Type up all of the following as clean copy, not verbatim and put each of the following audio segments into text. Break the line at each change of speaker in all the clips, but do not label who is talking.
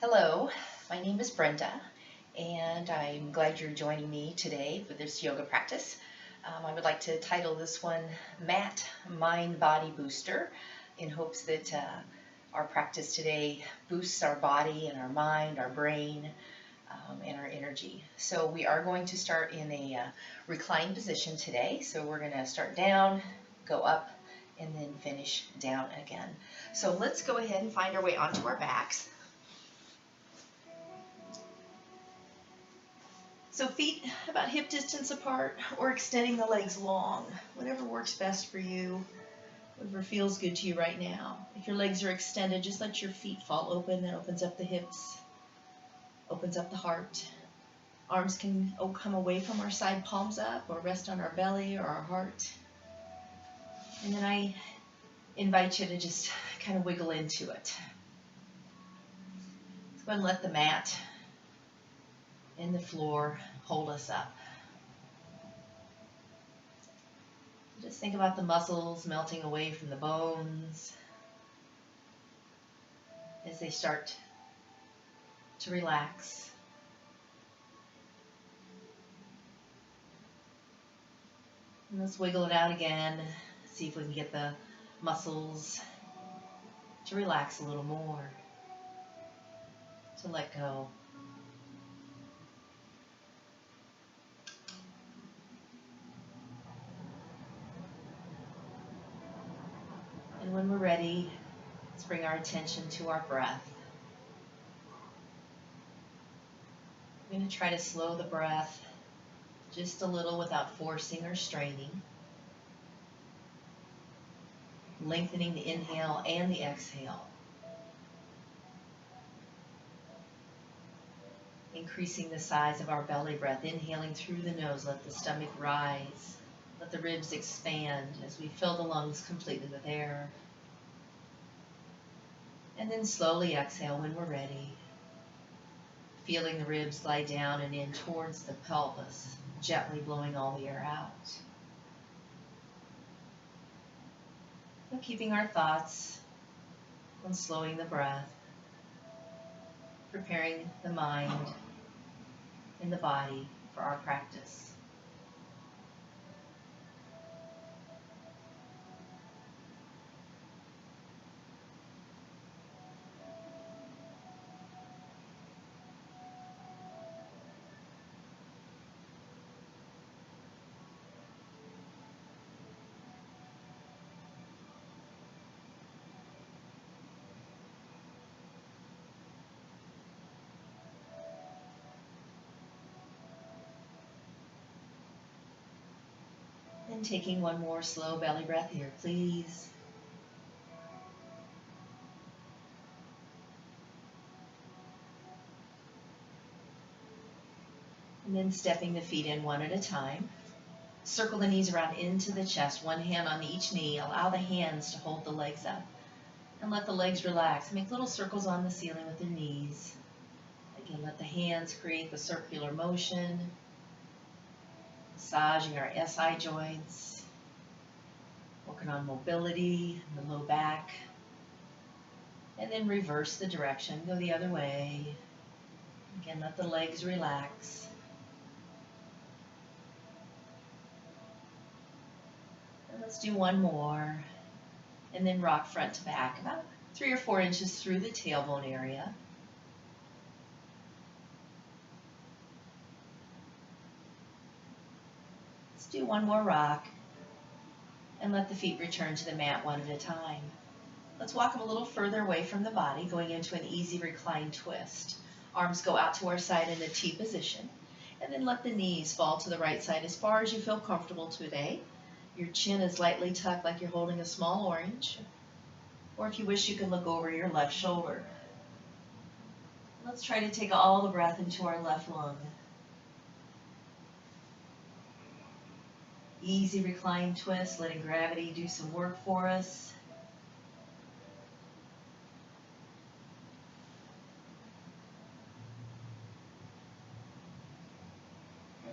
Hello, my name is Brenda, and I'm glad you're joining me today for this yoga practice. I would like to title this one Mat Mind Body Booster in hopes that our practice today boosts our body and our mind, our brain, and our energy. So we are going to start in a reclined position today. So we're going to start down, go up, and then finish down again. So let's go ahead and find our way onto our backs. So feet about hip distance apart or extending the legs long, whatever works best for you, whatever feels good to you right now. If your legs are extended, just let your feet fall open. That opens up the hips, opens up the heart. Arms can come away from our side, palms up, or rest on our belly or our heart. And then I invite you to just kind of wiggle into it. Let's go ahead and let the mat and the floor hold us up. Just think about the muscles melting away from the bones as they start to relax. And let's wiggle it out again. See if we can get the muscles to relax a little more, to let go. And when we're ready, let's bring our attention to our breath. We're going to try to slow the breath just a little without forcing or straining. Lengthening the inhale and the exhale. Increasing the size of our belly breath. Inhaling through the nose, let the stomach rise. Let the ribs expand as we fill the lungs completely with air. And then slowly exhale when we're ready. Feeling the ribs slide down and in towards the pelvis, gently blowing all the air out. So keeping our thoughts on slowing the breath, preparing the mind and the body for our practice. And taking one more slow belly breath here, please. And then stepping the feet in one at a time. Circle the knees around into the chest, one hand on each knee. Allow the hands to hold the legs up. And let the legs relax. Make little circles on the ceiling with the knees. Again, let the hands create the circular motion. Massaging our SI joints. Working on mobility in the low back. And then reverse the direction. Go the other way. Again, let the legs relax. And let's do one more. And then rock front to back, about 3 or 4 inches through the tailbone area. Let's do one more rock. And let the feet return to the mat one at a time. Let's walk them a little further away from the body, going into an easy reclined twist. Arms go out to our side in the T position. And then let the knees fall to the right side as far as you feel comfortable today. Your chin is lightly tucked like you're holding a small orange. Or if you wish, you can look over your left shoulder. Let's try to take all the breath into our left lung. Easy reclined twist, letting gravity do some work for us.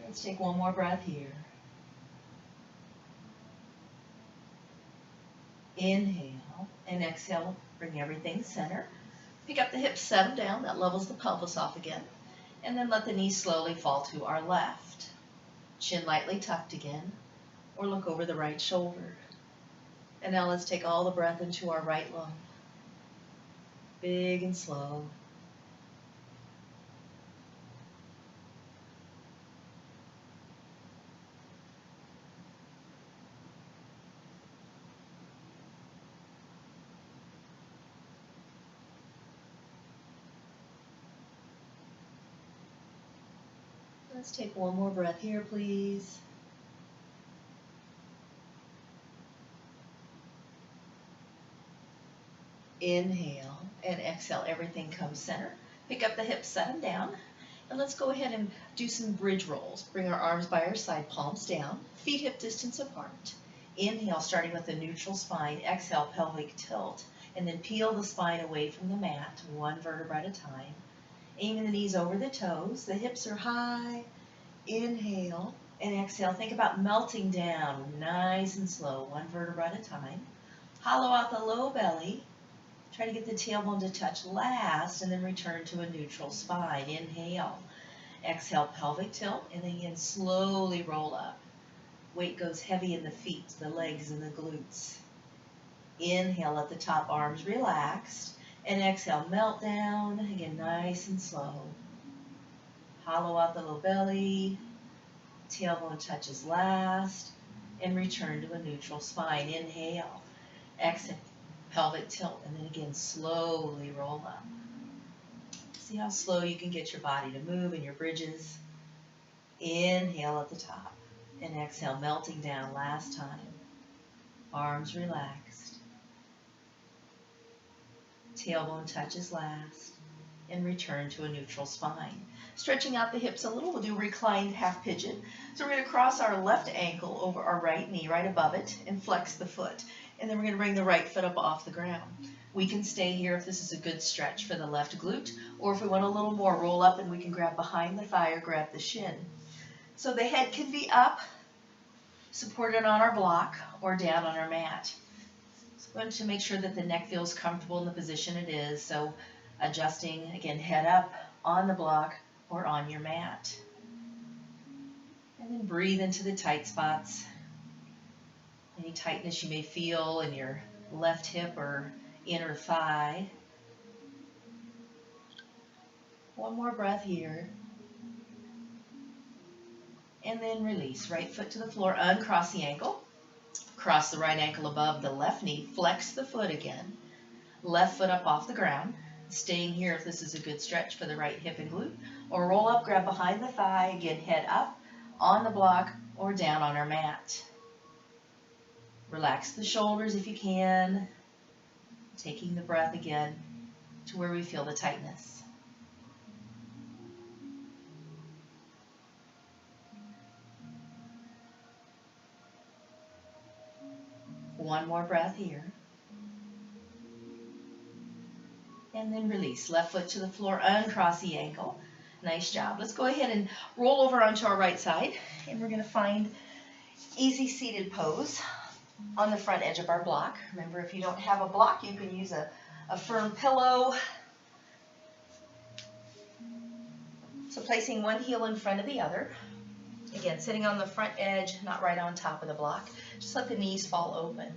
Let's take one more breath here. Inhale and exhale, bring everything center. Pick up the hips, set them down. That levels the pelvis off again. And then let the knees slowly fall to our left. Chin lightly tucked again, or look over the right shoulder. And now let's take all the breath into our right lung. Big and slow. Let's take one more breath here, please. Inhale and exhale. Everything comes center. Pick up the hips, set them down. And let's go ahead and do some bridge rolls. Bring our arms by our side, palms down, feet hip distance apart. Inhale, starting with the neutral spine. Exhale, pelvic tilt. And then peel the spine away from the mat, one vertebra at a time. Aiming the knees over the toes. The hips are high. Inhale and exhale. Think about melting down, nice and slow, one vertebra at a time. Hollow out the low belly. Try to get the tailbone to touch last, and then return to a neutral spine. Inhale. Exhale, pelvic tilt, and then again, slowly roll up. Weight goes heavy in the feet, the legs, and the glutes. Inhale at the top, arms relaxed. And exhale, melt down. Again, nice and slow. Hollow out the low belly. Tailbone touches last. And return to a neutral spine. Inhale. Exhale. Pelvic tilt, and then again slowly roll up. See how slow you can get your body to move in your bridges. Inhale at the top, and exhale, melting down last time. Arms relaxed. Tailbone touches last, and return to a neutral spine. Stretching out the hips a little, we'll do reclined half pigeon. So we're going to cross our left ankle over our right knee, right above it, and flex the foot. And then we're going to bring the right foot up off the ground. We can stay here if this is a good stretch for the left glute, or if we want a little more, roll up and we can grab behind the thigh or grab the shin. So the head can be up, supported on our block, or down on our mat. So we want to make sure that the neck feels comfortable in the position it is. So adjusting, again, head up on the block or on your mat. And then breathe into the tight spots. Any tightness you may feel in your left hip or inner thigh. One more breath here. And then release. Right foot to the floor, uncross the ankle. Cross the right ankle above the left knee. Flex the foot again. Left foot up off the ground. Staying here if this is a good stretch for the right hip and glute. Or roll up, grab behind the thigh. Again, head up on the block or down on our mat. Relax the shoulders if you can, taking the breath again to where we feel the tightness. One more breath here. And then release. Left foot to the floor, uncross the ankle. Nice job. Let's go ahead and roll over onto our right side, and we're going to find easy seated pose on the front edge of our block. Remember, if you don't have a block, you can use a firm pillow. So placing one heel in front of the other. Again, sitting on the front edge, not right on top of the block. Just let the knees fall open.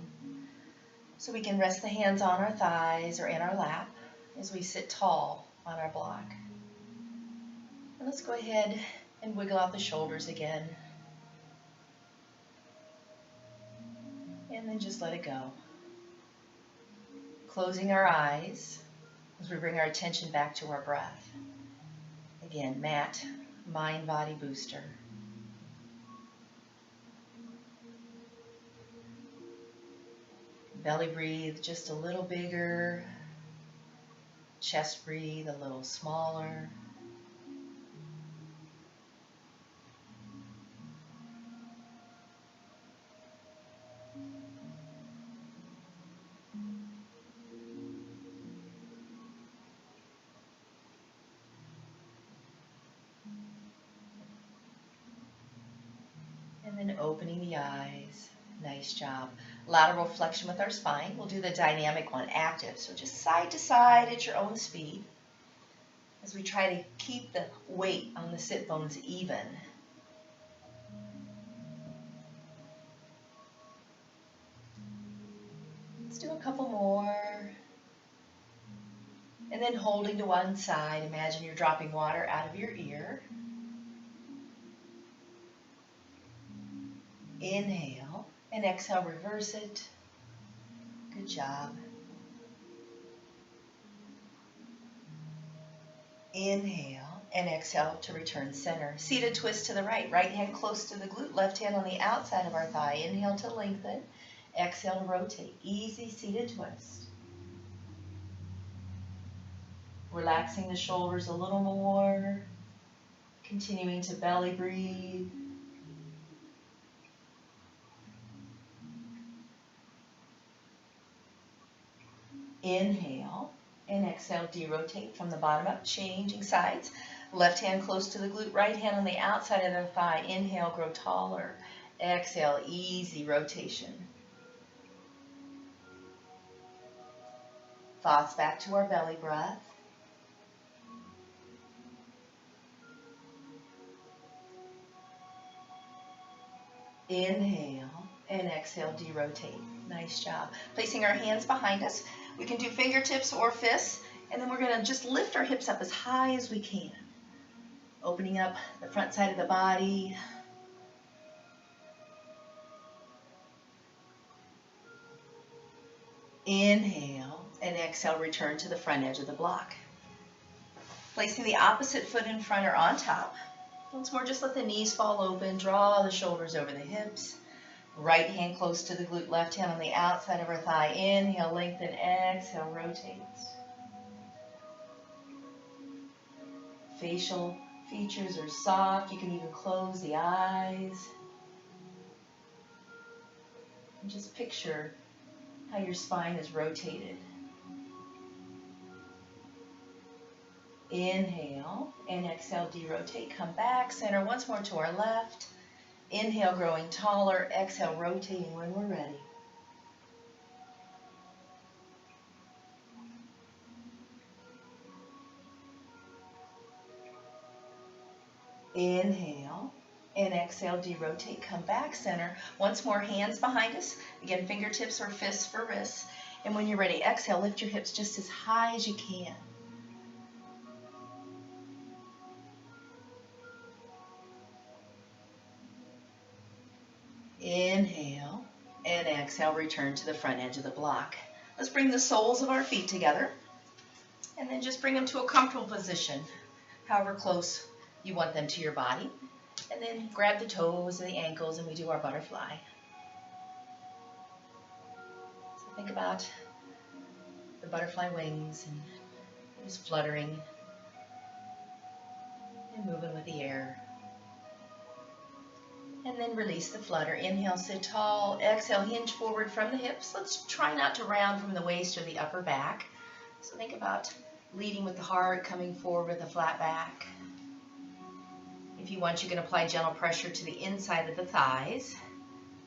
So we can rest the hands on our thighs or in our lap as we sit tall on our block. And let's go ahead and wiggle out the shoulders again. And then just let it go. Closing our eyes as we bring our attention back to our breath. Again, mat, mind, body booster. Belly breathe just a little bigger. Chest breathe a little smaller. And then opening the eyes. Nice job. Lateral flexion with our spine. We'll do the dynamic one, active. So just side to side at your own speed as we try to keep the weight on the sit bones even. Let's do a couple more. And then holding to one side, imagine you're dropping water out of your ear. Inhale and exhale, reverse it. Good job. Inhale and exhale to return center. Seated twist to the right. Right hand close to the glute, left hand on the outside of our thigh. Inhale to lengthen. Exhale to rotate. Easy seated twist. Relaxing the shoulders a little more. Continuing to belly breathe. Inhale and exhale, derotate from the bottom up, changing sides. Left hand close to the glute, right hand on the outside of the thigh. Inhale, grow taller. Exhale, easy rotation. Thoughts back to our belly breath. Inhale and exhale, derotate. Nice job. Placing our hands behind us. We can do fingertips or fists, and then we're going to just lift our hips up as high as we can. Opening up the front side of the body. Inhale and exhale, return to the front edge of the block. Placing the opposite foot in front or on top. Once more, just let the knees fall open, draw the shoulders over the hips. Right hand close to the glute, left hand on the outside of our thigh. Inhale, lengthen, exhale, rotate. Facial features are soft. You can even close the eyes. And just picture how your spine is rotated. Inhale and exhale, derotate. Come back, center once more to our left. Inhale, growing taller. Exhale, rotating when we're ready. Inhale and exhale, derotate. Come back, center. Once more, hands behind us. Again, fingertips or fists for wrists. And when you're ready, exhale, lift your hips just as high as you can. Inhale and exhale, return to the front edge of the block. Let's bring the soles of our feet together and then just bring them to a comfortable position, however close you want them to your body. And then grab the toes and the ankles and we do our butterfly. So think about the butterfly wings and just fluttering and moving with the air. And then release the flutter. Inhale, sit tall. Exhale, hinge forward from the hips. Let's try not to round from the waist or the upper back. So think about leading with the heart, coming forward with a flat back. If you want, you can apply gentle pressure to the inside of the thighs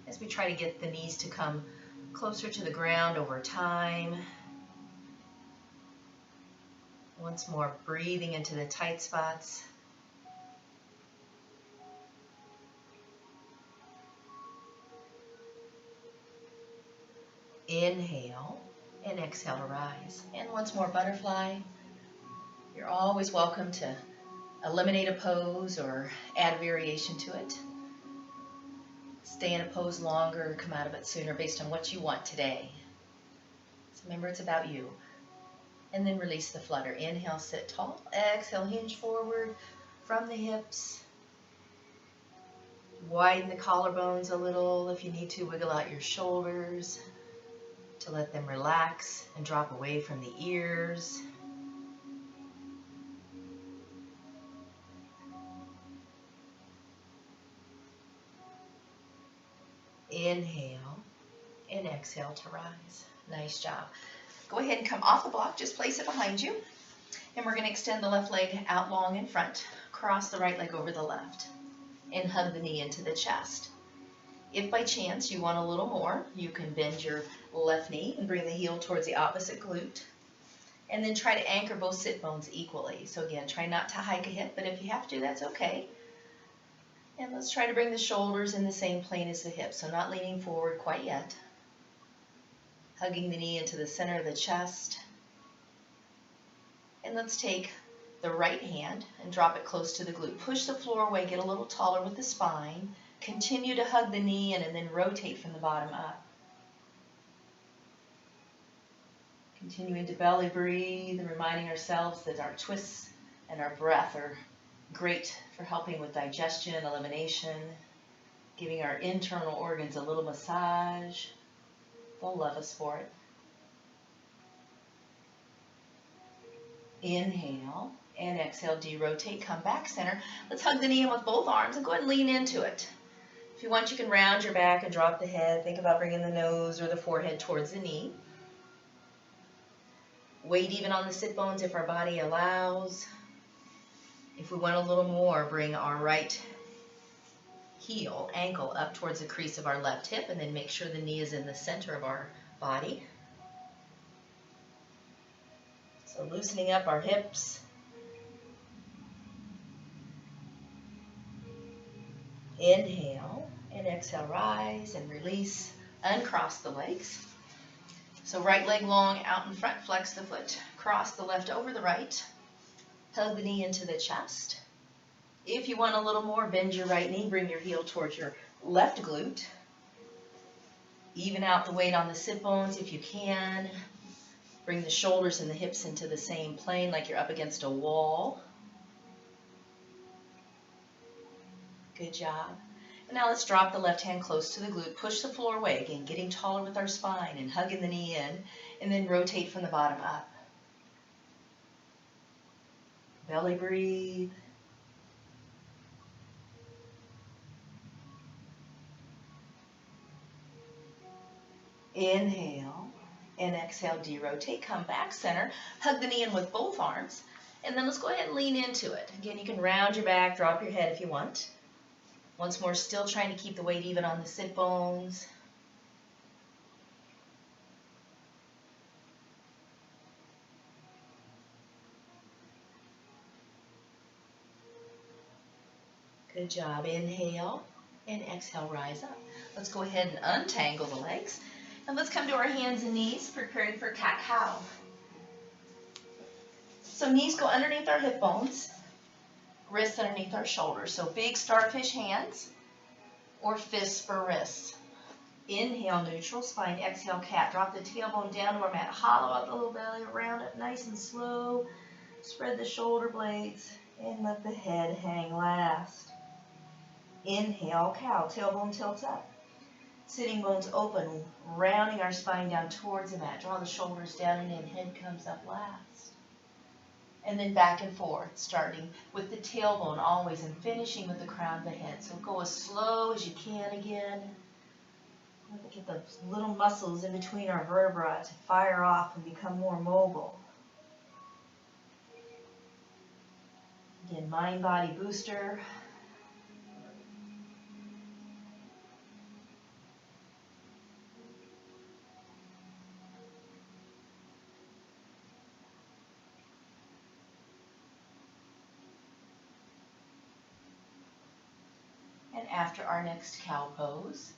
as we try to get the knees to come closer to the ground over time. Once more, breathing into the tight spots. Inhale and exhale to rise. And once more, butterfly. You're always welcome to eliminate a pose or add a variation to it. Stay in a pose longer, come out of it sooner based on what you want today. So remember, it's about you. And then release the flutter. Inhale, sit tall. Exhale, hinge forward from the hips. Widen the collarbones a little. If you need to, wiggle out your shoulders to let them relax and drop away from the ears. Inhale and exhale to rise. Nice job. Go ahead and come off the block. Just place it behind you. And we're going to extend the left leg out long in front. Cross the right leg over the left. And hug the knee into the chest. If by chance you want a little more, you can bend your left knee and bring the heel towards the opposite glute. And then try to anchor both sit bones equally. So again, try not to hike a hip, but if you have to, that's okay. And let's try to bring the shoulders in the same plane as the hips, so not leaning forward quite yet. Hugging the knee into the center of the chest. And let's take the right hand and drop it close to the glute. Push the floor away, get a little taller with the spine. Continue to hug the knee in and then rotate from the bottom up. Continuing to belly breathe and reminding ourselves that our twists and our breath are great for helping with digestion, elimination, giving our internal organs a little massage. They'll love us for it. Inhale and exhale, derotate, come back center. Let's hug the knee in with both arms and go ahead and lean into it. If you want, you can round your back and drop the head. Think about bringing the nose or the forehead towards the knee. Weight even on the sit bones if our body allows. If we want a little more, bring our right heel, ankle up towards the crease of our left hip, and then make sure the knee is in the center of our body. So loosening up our hips. Inhale and exhale, rise and release. Uncross the legs. So right leg long out in front, flex the foot. Cross the left over the right. Hug the knee into the chest. If you want a little more, bend your right knee, bring your heel towards your left glute. Even out the weight on the sit bones if you can. Bring the shoulders and the hips into the same plane like you're up against a wall. Good job. And now let's drop the left hand close to the glute. Push the floor away. Again, getting taller with our spine and hugging the knee in. And then rotate from the bottom up. Belly breathe. Inhale and exhale, derotate. Come back center. Hug the knee in with both arms. And then let's go ahead and lean into it. Again, you can round your back, drop your head if you want. Once more, still trying to keep the weight even on the sit bones. Good job. Inhale and exhale, rise up. Let's go ahead and untangle the legs. And let's come to our hands and knees, preparing for cat-cow. So knees go underneath our hip bones, wrists underneath our shoulders. So big starfish hands or fists for wrists. Inhale, neutral spine. Exhale, cat. Drop the tailbone down to our mat. Hollow out the little belly, round up nice and slow. Spread the shoulder blades and let the head hang last. Inhale, cow. Tailbone tilts up. Sitting bones open, rounding our spine down towards the mat. Draw the shoulders down and in. Head comes up last. And then back and forth, starting with the tailbone always and finishing with the crown of the head. So go as slow as you can again. Get the little muscles in between our vertebrae to fire off and become more mobile. Again, mind-body booster. And after our next cow pose,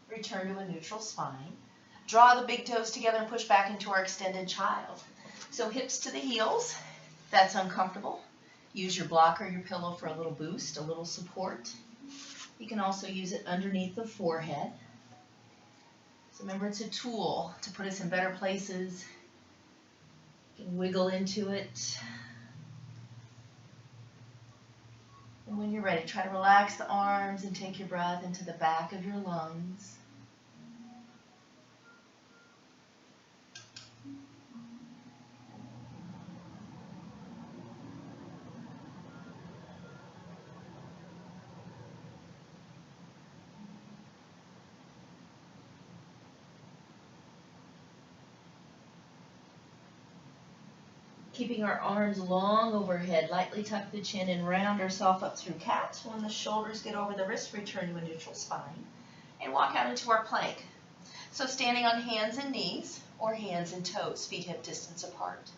return to a neutral spine. Draw the big toes together and push back into our extended child. So hips to the heels. If that's uncomfortable, use your block or your pillow for a little boost, a little support. You can also use it underneath the forehead. So remember, it's a tool to put us in better places. You can wiggle into it. And when you're ready, try to relax the arms and take your breath into the back of your lungs. Keeping our arms long overhead, lightly tuck the chin and round ourselves up through cat. When the shoulders get over the wrist, return to a neutral spine. and walk out into our plank. So standing on hands and knees or hands and toes, feet hip distance apart.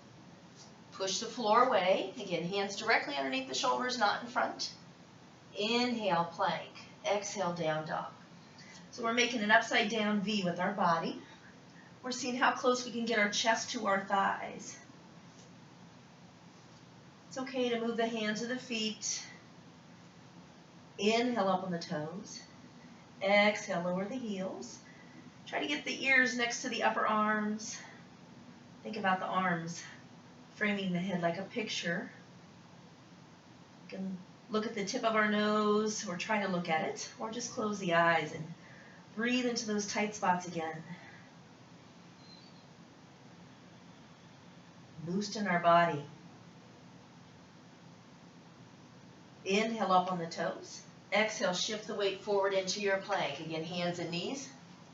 Push the floor away. Again, hands directly underneath the shoulders, not in front. Inhale, plank. Exhale, down dog. So we're making an upside down V with our body. We're seeing how close we can get our chest to our thighs. It's okay to move the hands or the feet. Inhale up on the toes. Exhale, lower the heels. Try to get the ears next to the upper arms. Think about the arms framing the head like a picture. You can look at the tip of our nose, or try to look at it, or just close the eyes and breathe into those tight spots again. Loosen our body. Inhale up on the toes. Exhale, shift the weight forward into your plank. Again, hands and knees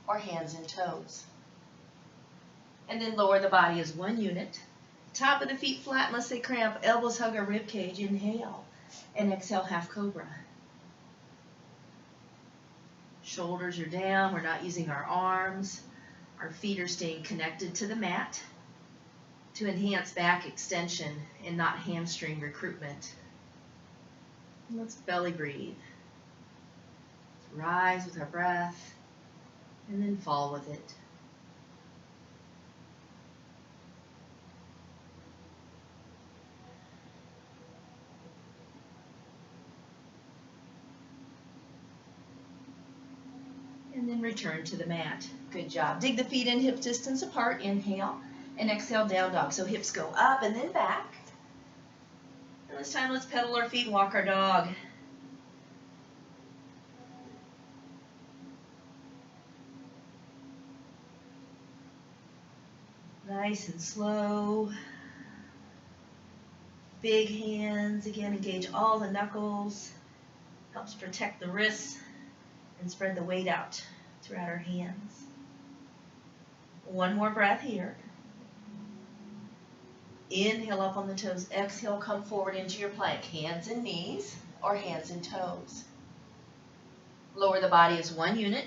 or hands and toes. And then lower the body as one unit. Top of the feet flat unless they cramp. Elbows hug our rib cage. Inhale. And exhale, half cobra. Shoulders are down. We're not using our arms. Our feet are staying connected to the mat to enhance back extension and not hamstring recruitment. Let's belly breathe. Let's rise with our breath and then fall with it. And then return to the mat. Good job. Dig the feet in hip distance apart. Inhale and exhale, down dog. So hips go up and then back. And this time let's pedal our feet and walk our dog. Nice and slow. Big hands. Again, engage all the knuckles. Helps protect the wrists and spread the weight out throughout our hands. One more breath here. Inhale up on the toes. Exhale, come forward into your plank. Hands and knees or hands and toes. Lower the body as one unit.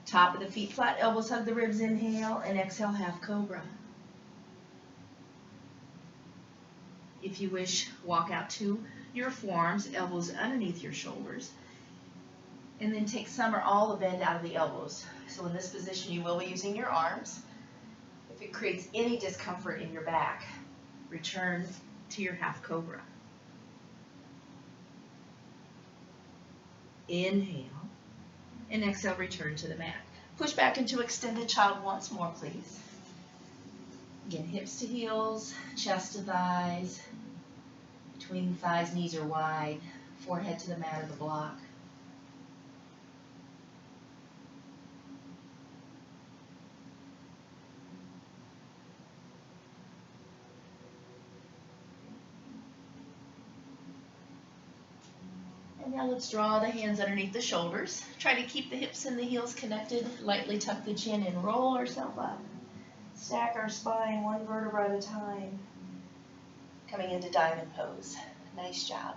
Top of the feet flat, elbows hug the ribs. Inhale and exhale, half cobra. If you wish, walk out to your forearms, elbows underneath your shoulders. And then take some or all the bend out of the elbows. So in this position, you will be using your arms. If it creates any discomfort in your back, return to your half cobra. Inhale and exhale, return to the mat. Push back into extended child once more, please. Again, hips to heels, chest to thighs. Between thighs, knees are wide. Forehead to the mat or the block. And now let's draw the hands underneath the shoulders. Try to keep the hips and the heels connected. Lightly tuck the chin and roll ourselves up. Stack our spine one vertebra at a time. Coming into diamond pose. Nice job.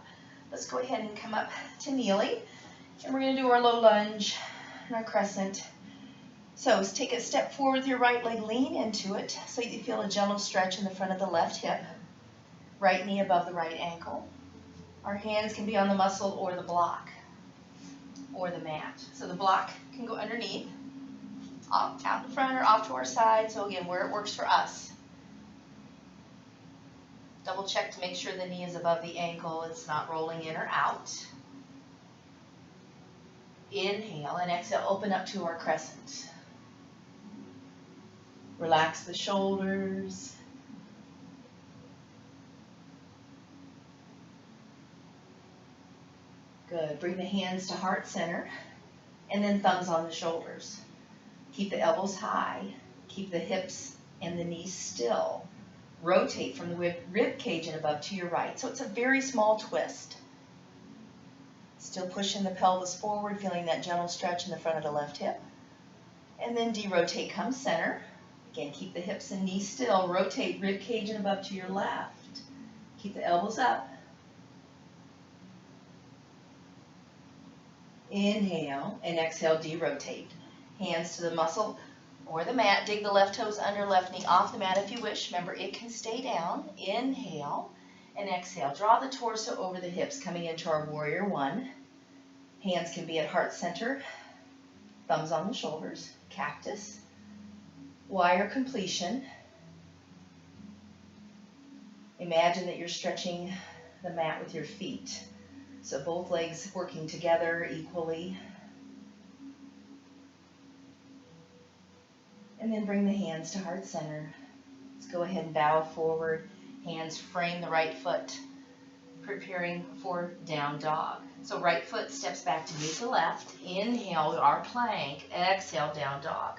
Let's go ahead and come up to kneeling. And we're going to do our low lunge and our crescent. So take a step forward with your right leg. Lean into it so you feel a gentle stretch in the front of the left hip. Right knee above the right ankle. Our hands can be on the muscle or the block or the mat. So the block can go underneath, off, out in front or off to our side. So again, where it works for us. Double check to make sure the knee is above the ankle. It's not rolling in or out. Inhale and exhale, open up to our crescent. Relax the shoulders. Good. Bring the hands to heart center and then thumbs on the shoulders. Keep the elbows high. Keep the hips and the knees still. Rotate from the rib cage and above to your right. So it's a very small twist. Still pushing the pelvis forward, feeling that gentle stretch in the front of the left hip. And then derotate, come center. Again, keep the hips and knees still. Rotate rib cage and above to your left. Keep the elbows up. Inhale and exhale, derotate. Hands to the muscle or the mat. Dig the left toes under, left knee off the mat if you wish. Remember, it can stay down. Inhale and exhale. Draw the torso over the hips, coming into our warrior one. Hands can be at heart center. Thumbs on the shoulders. Cactus. Wire completion. Imagine that you're stretching the mat with your feet. So both legs working together equally. And then bring the hands to heart center. Let's go ahead and bow forward. Hands frame the right foot, preparing for down dog. So right foot steps back to meet the left. Inhale, our plank. Exhale, down dog.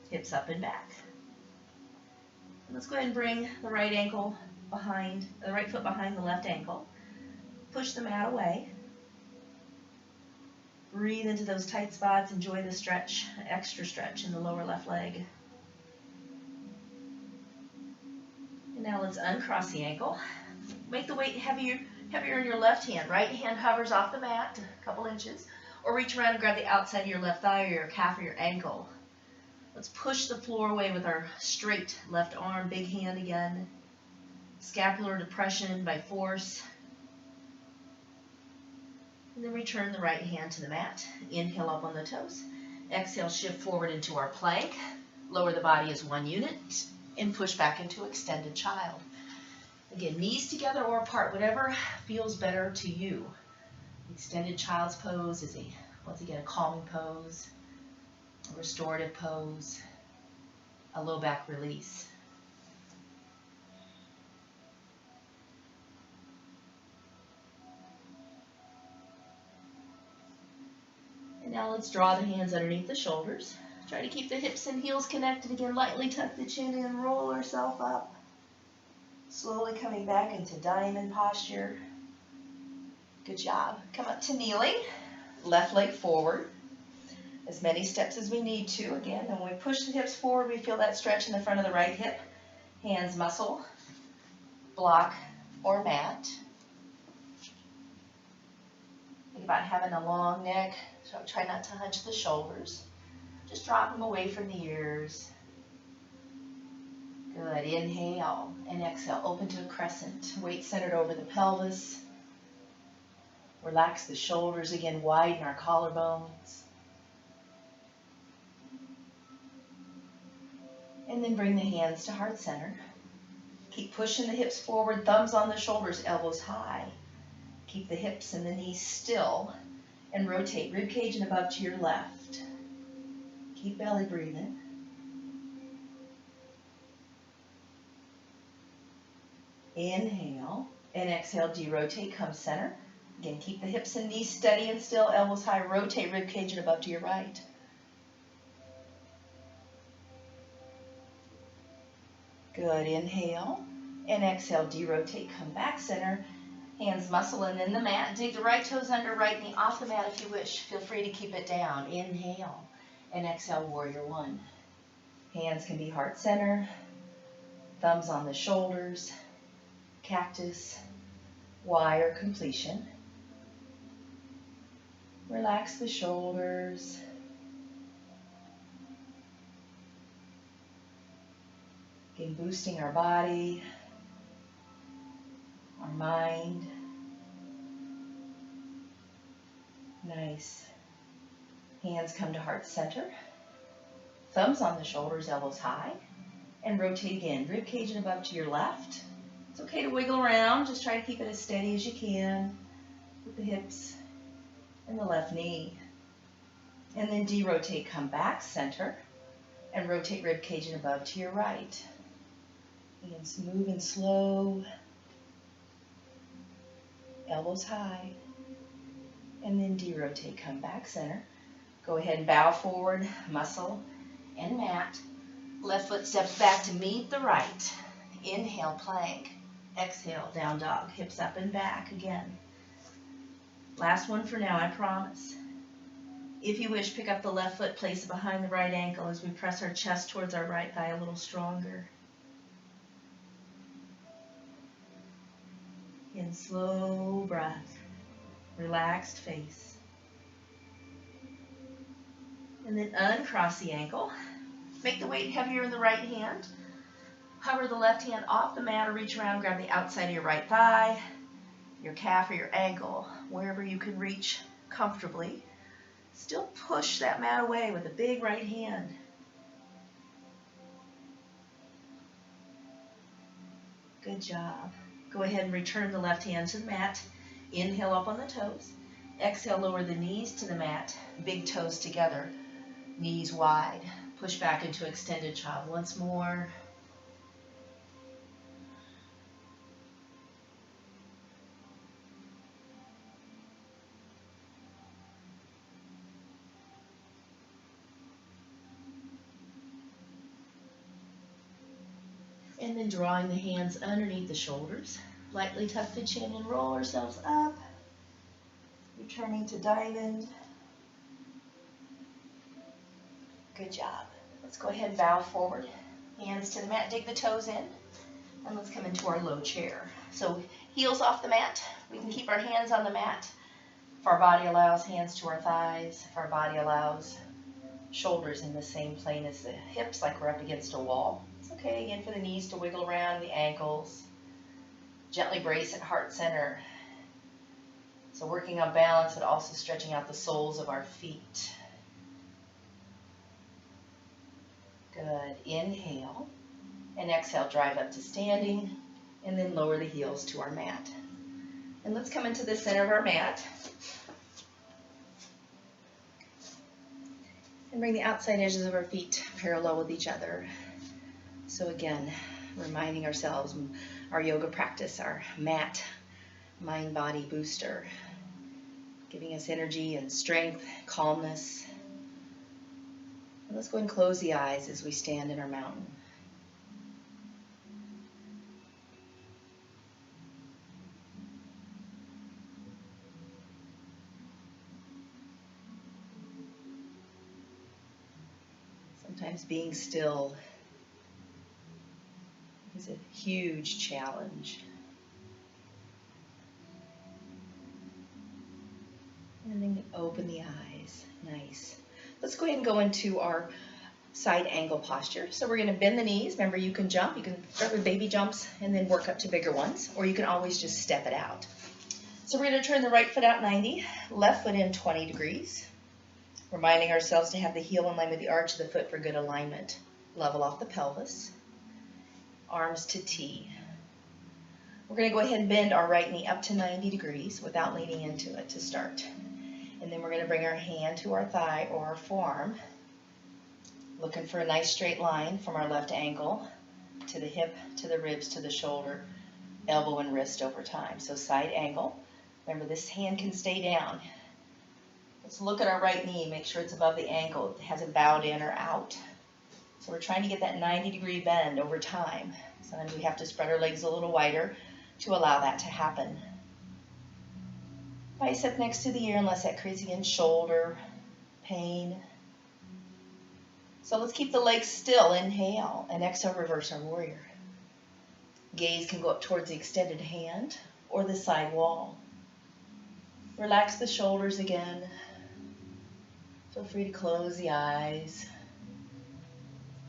Hips up and back. And let's go ahead and bring the right ankle behind, the right foot behind the left ankle. Push the mat away. Breathe into those tight spots. Enjoy the stretch, extra stretch in the lower left leg. And now let's uncross the ankle. Make the weight heavier in your left hand. Right hand hovers off the mat a couple inches. Or reach around and grab the outside of your left thigh or your calf or your ankle. Let's push the floor away with our straight left arm. Big hand again. Scapular depression by force. And then return the right hand to the mat. Inhale up on the toes. Exhale, shift forward into our plank. Lower the body as one unit. And push back into extended child. Again, knees together or apart, whatever feels better to you. Extended child's pose is once again, a calming pose, a restorative pose, a low back release. And now let's draw the hands underneath the shoulders. Try to keep the hips and heels connected. Again, lightly tuck the chin in, roll ourselves up. Slowly coming back into diamond posture. Good job. Come up to kneeling. Left leg forward. As many steps as we need to. Again, and when we push the hips forward, we feel that stretch in the front of the right hip. Hands muscle, block, or mat. Think about having a long neck, so try not to hunch the shoulders. Just drop them away from the ears. Good. Inhale and exhale. Open to a crescent. Weight centered over the pelvis. Relax the shoulders. Again, widen our collarbones. And then bring the hands to heart center. Keep pushing the hips forward. Thumbs on the shoulders, elbows high. Keep the hips and the knees still. And rotate rib cage and above to your left. Keep belly breathing. Inhale and exhale, derotate, come center. Again, keep the hips and knees steady and still, elbows high, rotate rib cage and above to your right. Good, inhale and exhale, derotate, come back center. Hands muscle and then the mat. Dig the right toes under, right knee off the mat if you wish. Feel free to keep it down. Inhale and exhale, warrior one. Hands can be heart center. Thumbs on the shoulders. Cactus. Wire completion. Relax the shoulders. Again, boosting our body, our mind. Nice. Hands come to heart center. Thumbs on the shoulders, elbows high. And rotate again. Rib cage and above to your left. It's okay to wiggle around. Just try to keep it as steady as you can with the hips and the left knee. And then derotate, come back center. And rotate rib cage and above to your right. Again, smooth and slow. Elbows high. And then derotate, come back center. Go ahead and bow forward, muscle and mat. Left foot steps back to meet the right. Inhale, plank. Exhale, down dog. Hips up and back again. Last one for now, I promise. If you wish, pick up the left foot, place it behind the right ankle as we press our chest towards our right thigh a little stronger. In slow breath, relaxed face. And then uncross the ankle. Make the weight heavier in the right hand. Hover the left hand off the mat or reach around, grab the outside of your right thigh, your calf or your ankle, wherever you can reach comfortably. Still push that mat away with a big right hand. Good job. Go ahead and return the left hand to the mat. Inhale up on the toes. Exhale, lower the knees to the mat. Big toes together. Knees wide. Push back into extended child. Once more. And then drawing the hands underneath the shoulders. Lightly tuck the chin and roll ourselves up. Returning to diamond. Good job. Let's go ahead and bow forward. Hands to the mat, dig the toes in. And let's come into our low chair. So heels off the mat. We can keep our hands on the mat. If our body allows, hands to our thighs. If our body allows, shoulders in the same plane as the hips, like we're up against a wall. It's okay, again, for the knees to wiggle around, the ankles. Gently brace at heart center. So working on balance, but also stretching out the soles of our feet. Good. Inhale. And exhale, drive up to standing. And then lower the heels to our mat. And let's come into the center of our mat. And bring the outside edges of our feet parallel with each other. So again, reminding ourselves, our yoga practice, our mat, mind-body booster, giving us energy and strength, calmness. And let's go and close the eyes as we stand in our mountain. Sometimes being still is a huge challenge. And then open the eyes. Nice. Let's go ahead and go into our side angle posture. So we're going to bend the knees. Remember, you can jump. You can start with baby jumps and then work up to bigger ones, or you can always just step it out. So we're going to turn the right foot out 90, left foot in 20 degrees. Reminding ourselves to have the heel in line with the arch of the foot for good alignment. Level off the pelvis. Arms to T. We're going to go ahead and bend our right knee up to 90 degrees without leaning into it to start. And then we're going to bring our hand to our thigh or our forearm. Looking for a nice straight line from our left ankle to the hip, to the ribs, to the shoulder, elbow and wrist over time. So side angle. Remember, this hand can stay down. Let's look at our right knee, make sure it's above the ankle. It hasn't bowed in or out. So we're trying to get that 90-degree bend over time. Sometimes we have to spread our legs a little wider to allow that to happen. Bicep next to the ear unless that creates again shoulder pain. So let's keep the legs still. Inhale and exhale, reverse our warrior. Gaze can go up towards the extended hand or the side wall. Relax the shoulders again. Feel free to close the eyes.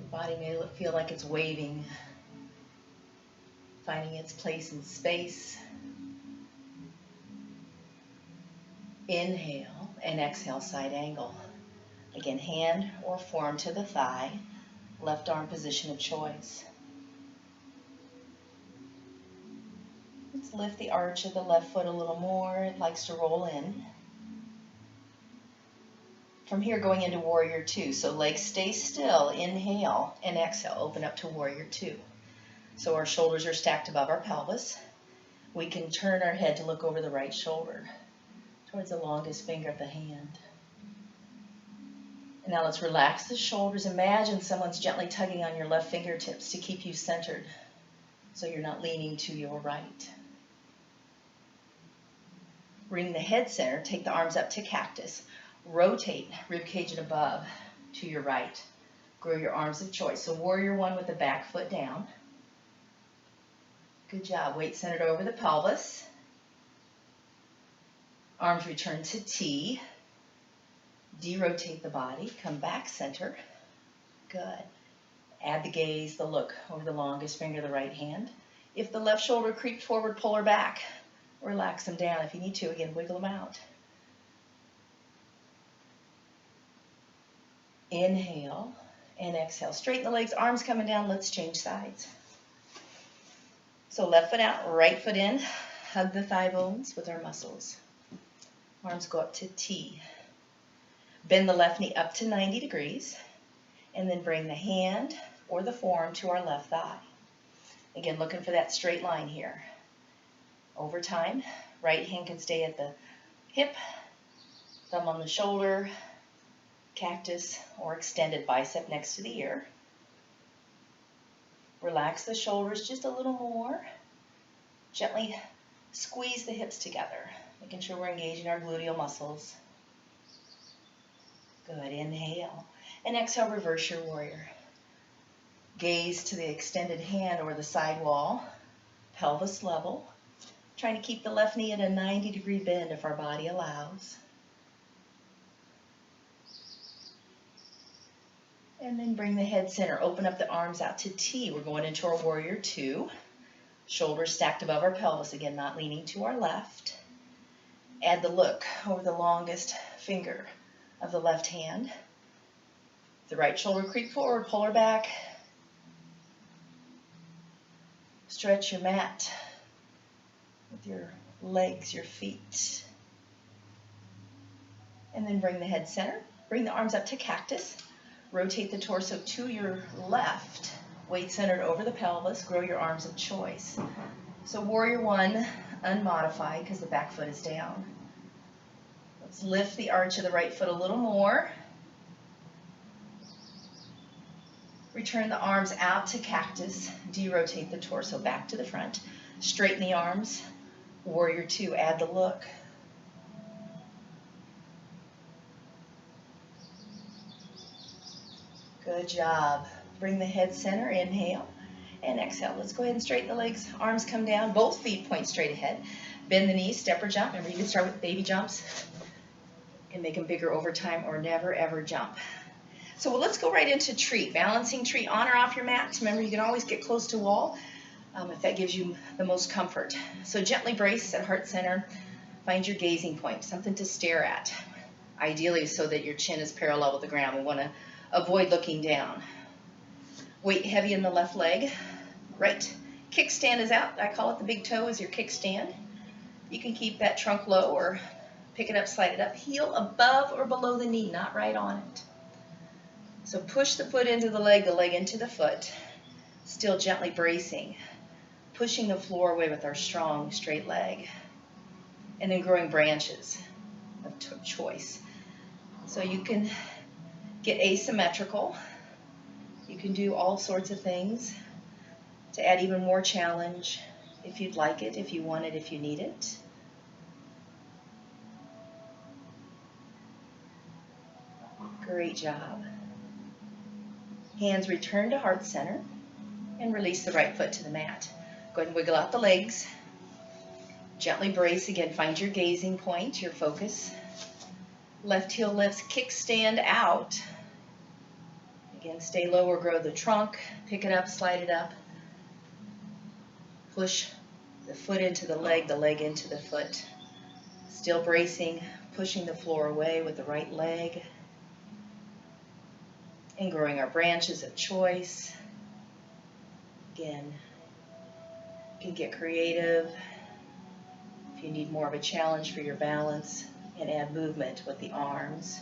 Your body may feel like it's waving, finding its place in space. Inhale and exhale, side angle. Again, hand or forearm to the thigh, left arm position of choice. Let's lift the arch of the left foot a little more. It likes to roll in. From here, going into warrior two. So legs stay still. Inhale and exhale. Open up to warrior two. So our shoulders are stacked above our pelvis. We can turn our head to look over the right shoulder towards the longest finger of the hand. And now let's relax the shoulders. Imagine someone's gently tugging on your left fingertips to keep you centered so you're not leaning to your right. Bring the head center. Take the arms up to cactus. Rotate ribcage and above to your right. Grow your arms of choice. So warrior one with the back foot down. Good job. Weight centered over the pelvis. Arms return to T. De-rotate the body, come back center. Good. Add the gaze, the look over the longest finger of the right hand. If the left shoulder creeps forward, pull her back. Relax them down. If you need to, again, wiggle them out. Inhale and exhale. Straighten the legs, arms coming down. Let's change sides. So left foot out, right foot in. Hug the thigh bones with our muscles. Arms go up to T. Bend the left knee up to 90 degrees. And then bring the hand or the forearm to our left thigh. Again, looking for that straight line here. Over time, right hand can stay at the hip, thumb on the shoulder, cactus or extended bicep next to the ear. Relax the shoulders just a little more. Gently squeeze the hips together, making sure we're engaging our gluteal muscles. Good, inhale. And exhale, reverse your warrior. Gaze to the extended hand or the side wall, pelvis level. Trying to keep the left knee at a 90-degree bend if our body allows. And then bring the head center. Open up the arms out to T. We're going into our warrior 2. Shoulders stacked above our pelvis. Again, not leaning to our left. Add the look over the longest finger of the left hand. The right shoulder creep forward, pull her back. Stretch your mat with your legs, your feet. And then bring the head center. Bring the arms up to cactus. Rotate the torso to your left. Weight centered over the pelvis. Grow your arms of choice. So warrior 1, unmodified because the back foot is down. Let's lift the arch of the right foot a little more. Return the arms out to cactus. De-rotate the torso back to the front. Straighten the arms. Warrior 2, add the look. Good job. Bring the head center, inhale, and exhale. Let's go ahead and straighten the legs. Arms come down, both feet point straight ahead. Bend the knees, step or jump. Remember, you can start with baby jumps and make them bigger over time or never ever jump. So let's go right into tree. Balancing tree on or off your mat. Remember, you can always get close to wall if that gives you the most comfort. So gently brace at heart center. Find your gazing point, something to stare at. Ideally so that your chin is parallel with the ground. We want to avoid looking down. Weight heavy in the left leg. Right kickstand is out. I call it the big toe is your kickstand. You can keep that trunk low or pick it up, slide it up. Heel above or below the knee, not right on it. So push the foot into the leg into the foot. Still gently bracing. Pushing the floor away with our strong, straight leg. And then growing branches of choice. So you can get asymmetrical. You can do all sorts of things to add even more challenge if you'd like it, if you want it, if you need it. Great job. Hands return to heart center and release the right foot to the mat. Go ahead and wiggle out the legs. Gently brace again. Find your gazing point, your focus. Left heel lifts, kickstand out. Again, stay low or grow the trunk. Pick it up, slide it up. Push the foot into the leg into the foot. Still bracing, pushing the floor away with the right leg. And growing our branches of choice. Again, you can get creative. If you need more of a challenge for your balance, and add movement with the arms.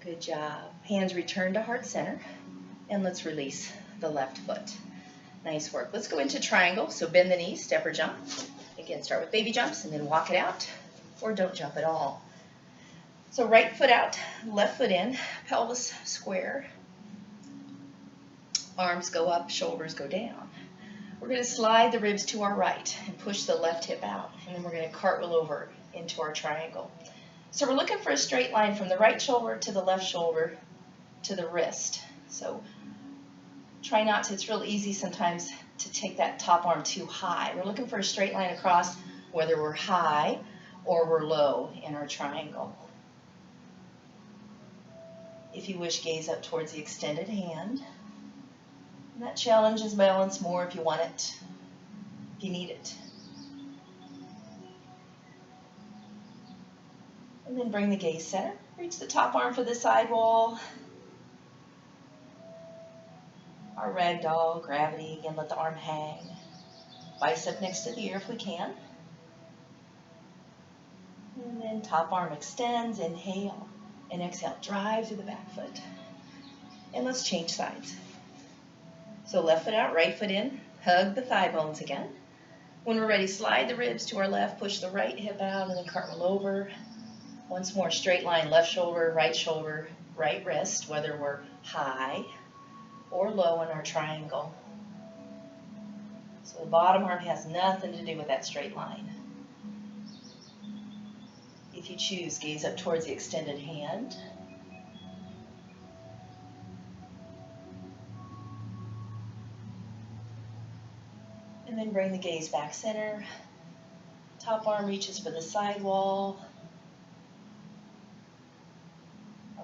Good job. Hands return to heart center, and let's release the left foot. Nice work. Let's go into triangle. So bend the knees, step or jump. Again, start with baby jumps and then walk it out, or don't jump at all. So right foot out, left foot in, pelvis square. Arms go up, shoulders go down. We're going to slide the ribs to our right and push the left hip out. And then we're going to cartwheel over into our triangle. So we're looking for a straight line from the right shoulder to the left shoulder to the wrist. So try not to, it's real easy sometimes to take that top arm too high. We're looking for a straight line across, whether we're high or we're low in our triangle. If you wish, gaze up towards the extended hand. And that challenges balance more if you want it, if you need it. And then bring the gaze center. Reach the top arm for the side wall. Our ragdoll, gravity. Again, let the arm hang. Bicep next to the ear if we can. And then top arm extends. Inhale. And exhale. Drive through the back foot. And let's change sides. So left foot out, right foot in. Hug the thigh bones again. When we're ready, slide the ribs to our left. Push the right hip out and then cartwheel over. Once more, straight line, left shoulder, right wrist, whether we're high or low in our triangle. So the bottom arm has nothing to do with that straight line. If you choose, gaze up towards the extended hand. And then bring the gaze back center. Top arm reaches for the side wall.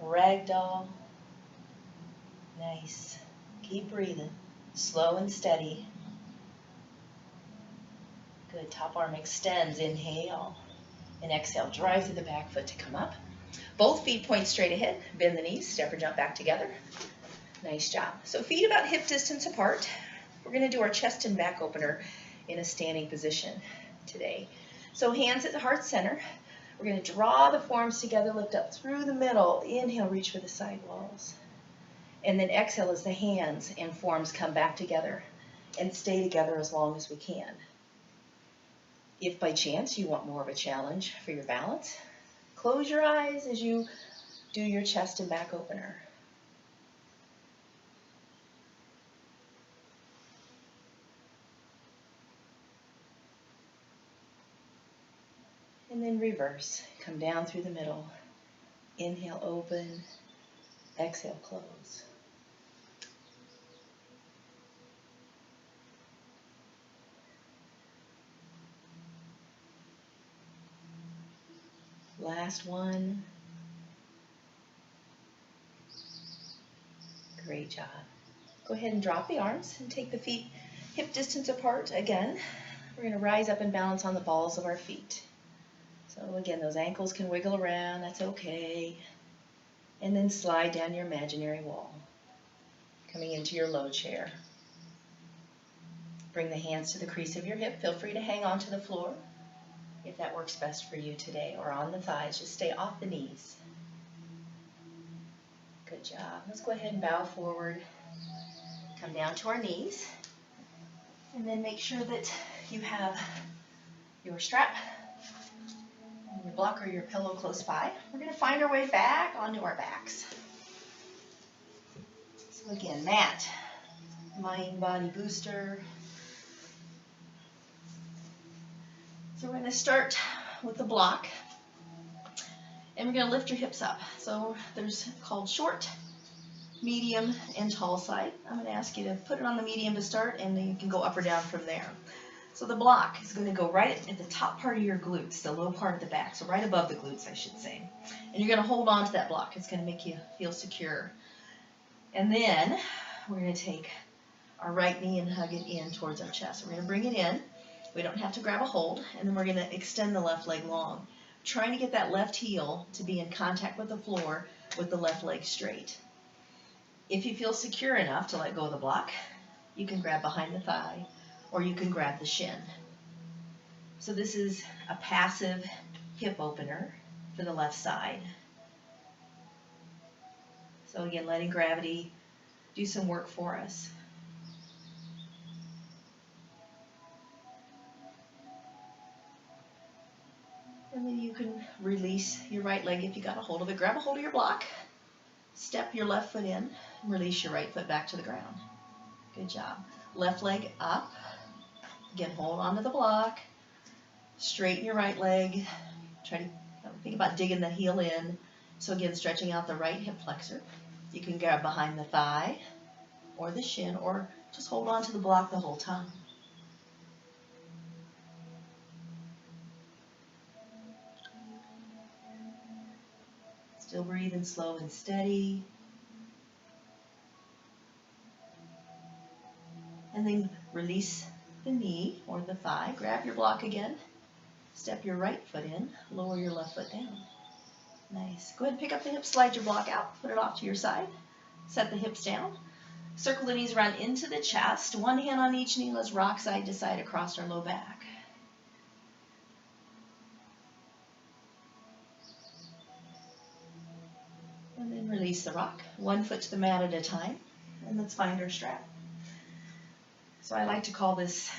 Ragdoll. Nice. Keep breathing. Slow and steady. Good. Top arm extends. Inhale. And exhale. Drive through the back foot to come up. Both feet point straight ahead. Bend the knees. Step or jump back together. Nice job. So feet about hip distance apart. We're going to do our chest and back opener in a standing position today. So hands at the heart center. We're going to draw the forearms together, lift up through the middle. Inhale, reach for the side walls. And then exhale as the hands and forearms come back together and stay together as long as we can. If by chance you want more of a challenge for your balance, close your eyes as you do your chest and back opener. And then reverse. Come down through the middle. Inhale, open. Exhale, close. Last one. Great job. Go ahead and drop the arms and take the feet hip distance apart again. We're going to rise up and balance on the balls of our feet. So again, those ankles can wiggle around, that's okay. And then slide down your imaginary wall, coming into your low chair. Bring the hands to the crease of your hip. Feel free to hang on to the floor if that works best for you today, or on the thighs. Just stay off the knees. Good job. Let's go ahead and bow forward. Come down to our knees. And then make sure that you have your strap, your block or your pillow close by. We're going to find our way back onto our backs. So again, mat, mind body booster. So we're going to start with the block, and we're going to lift your hips up. So there's called short, medium, and tall side. I'm going to ask you to put it on the medium to start, and then you can go up or down from there. So the block is going to go right at the top part of your glutes, the low part of the back, so right above the glutes, I should say. And you're going to hold on to that block. It's going to make you feel secure. And then we're going to take our right knee and hug it in towards our chest. We're going to bring it in. We don't have to grab a hold. And then we're going to extend the left leg long, trying to get that left heel to be in contact with the floor with the left leg straight. If you feel secure enough to let go of the block, you can grab behind the thigh, or you can grab the shin. So this is a passive hip opener for the left side. So again, letting gravity do some work for us. And then you can release your right leg if you got a hold of it. Grab a hold of your block, step your left foot in, and release your right foot back to the ground. Good job. Left leg up. Again, hold onto the block. Straighten your right leg. Try to think about digging the heel in. So again, stretching out the right hip flexor. You can grab behind the thigh or the shin, or Just hold on to the block the whole time. Still breathing slow and steady. And then release the knee or the thigh. Grab your block again. Step your right foot in. Lower your left foot down. Nice. Go ahead and pick up the hips. Slide your block out. Put it off to your side. Set the hips down. Circle the knees around into the chest. One hand on each knee. Let's rock side to side across our low back. And then release the rock. One foot to the mat at a time. And let's find our strap. So I like to call this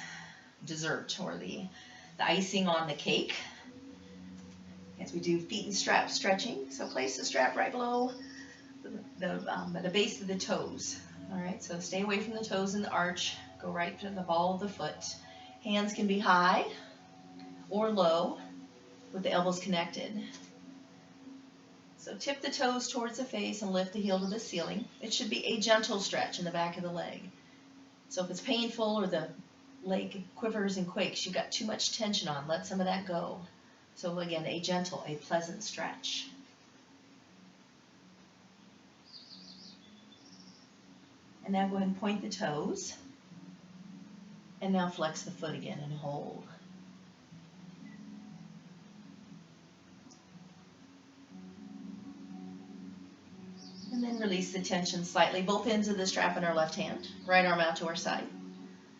dessert, or the icing on the cake, as we do feet and strap stretching. So place the strap right below the base of the toes. All right, so stay away from the toes in the arch. Go right to the ball of the foot. Hands can be high or low with the elbows connected. So tip the toes towards the face and lift the heel to the ceiling. It should be a gentle stretch in the back of the leg. So if it's painful or the leg quivers and quakes, you've got too much tension on, let some of that go. So again, a gentle, a pleasant stretch. And now go ahead and point the toes. And now flex the foot again and hold. And then release the tension slightly. Both ends of the strap in our left hand. Right arm out to our side.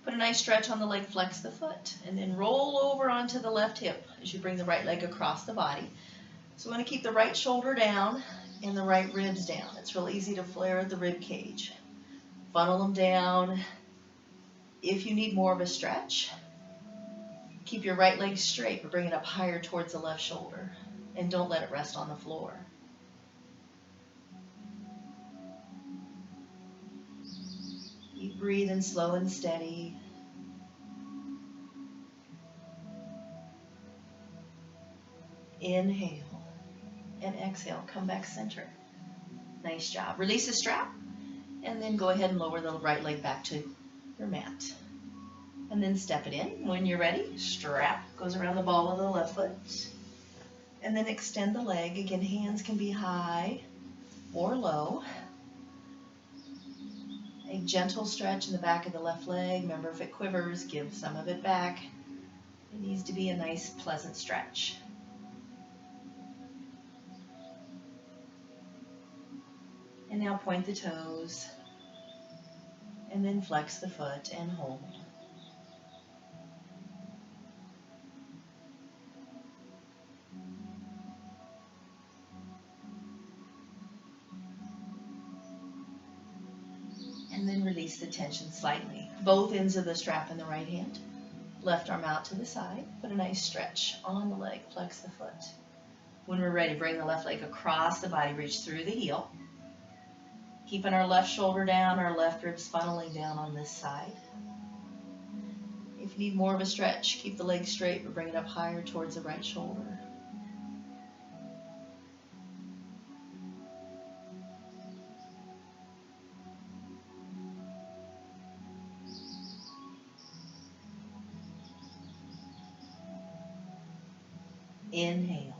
Put a nice stretch on the leg, flex the foot. And then roll over onto the left hip as you bring the right leg across the body. So we want to keep the right shoulder down and the right ribs down. It's real easy to flare the rib cage. Funnel them down. If you need more of a stretch, keep your right leg straight, but bring it up higher towards the left shoulder. And don't let it rest on the floor. Keep breathing slow and steady. Inhale and exhale. Come back center. Nice job. Release the strap and then go ahead and lower the right leg back to your mat. And then step it in. When you're ready, strap goes around the ball of the left foot. And then extend the leg. Again, hands can be high or low. A gentle stretch in the back of the left leg. Remember, if it quivers, give some of it back. It needs to be a nice, pleasant stretch. And now point the toes. And then flex the foot and hold. And then release the tension slightly. Both ends of the strap in the right hand. Left arm out to the side. Put a nice stretch on the leg. Flex the foot. When we're ready, bring the left leg across the body. Reach through the heel. Keeping our left shoulder down, our left ribs funneling down on this side. If you need more of a stretch, keep the leg straight, but bring it up higher towards the right shoulder. Inhale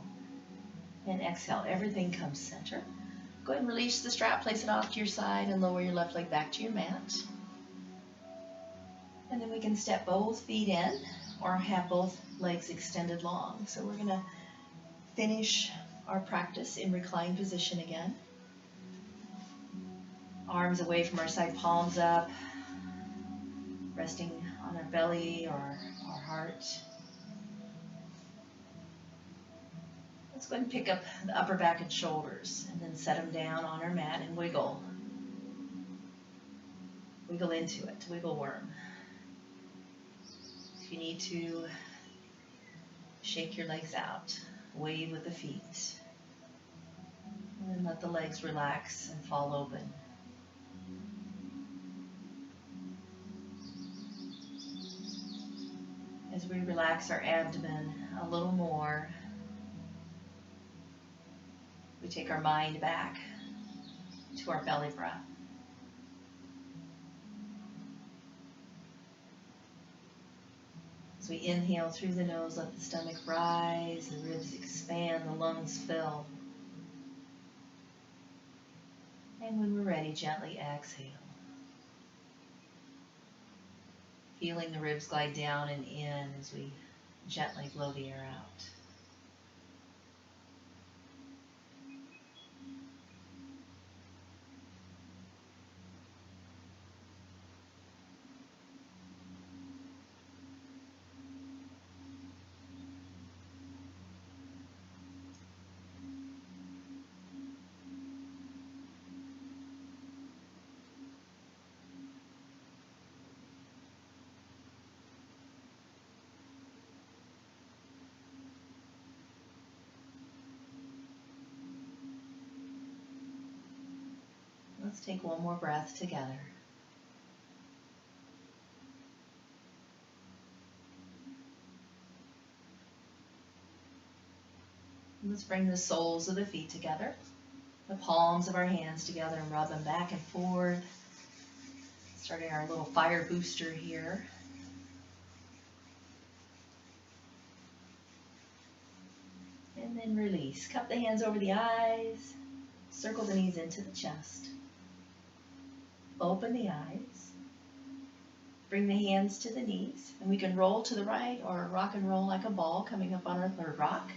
and exhale. Everything comes center. Go ahead and release the strap, place it off to your side, and lower your left leg back to your mat. And then we can step both feet in or have both legs extended long. So we're going to finish our practice in reclined position again. Arms away from our side, palms up, resting on our belly or our heart. Let's go ahead and pick up the upper back and shoulders and then set them down on our mat and wiggle. Wiggle into it, wiggle worm. If you need to, shake your legs out, wave with the feet. And then let the legs relax and fall open. As we relax our abdomen a little more, we take our mind back to our belly breath. As we inhale through the nose, let the stomach rise, the ribs expand, the lungs fill. And when we're ready, gently exhale. Feeling the ribs glide down and in as we gently blow the air out. Let's take one more breath together. Let's bring the soles of the feet together, the palms of our hands together, and rub them back and forth. Starting our little fire booster here. And then release. Cup the hands over the eyes. Circle the knees into the chest. Open the eyes. Bring the hands to the knees. And we can roll to the right or rock and roll like a ball coming up on our third rock.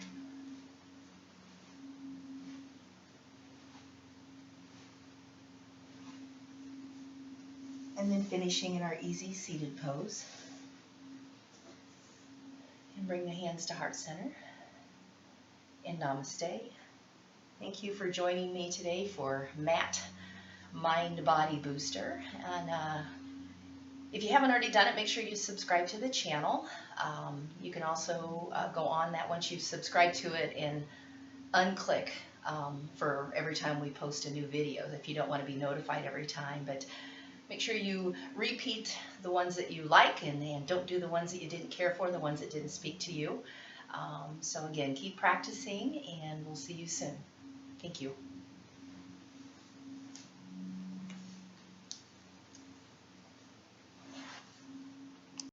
And then finishing in our easy seated pose. And bring the hands to heart center. And Namaste. Thank you for joining me today for Mat Mind Body Booster. And if you haven't already done it, make sure you subscribe to the channel. You can also go on that once you've subscribed to it and unclick for every time we post a new video if you don't want to be notified every time. But make sure you repeat the ones that you like and don't do the ones that you didn't care for, the ones that didn't speak to you. So again, keep practicing and we'll see you soon. Thank you.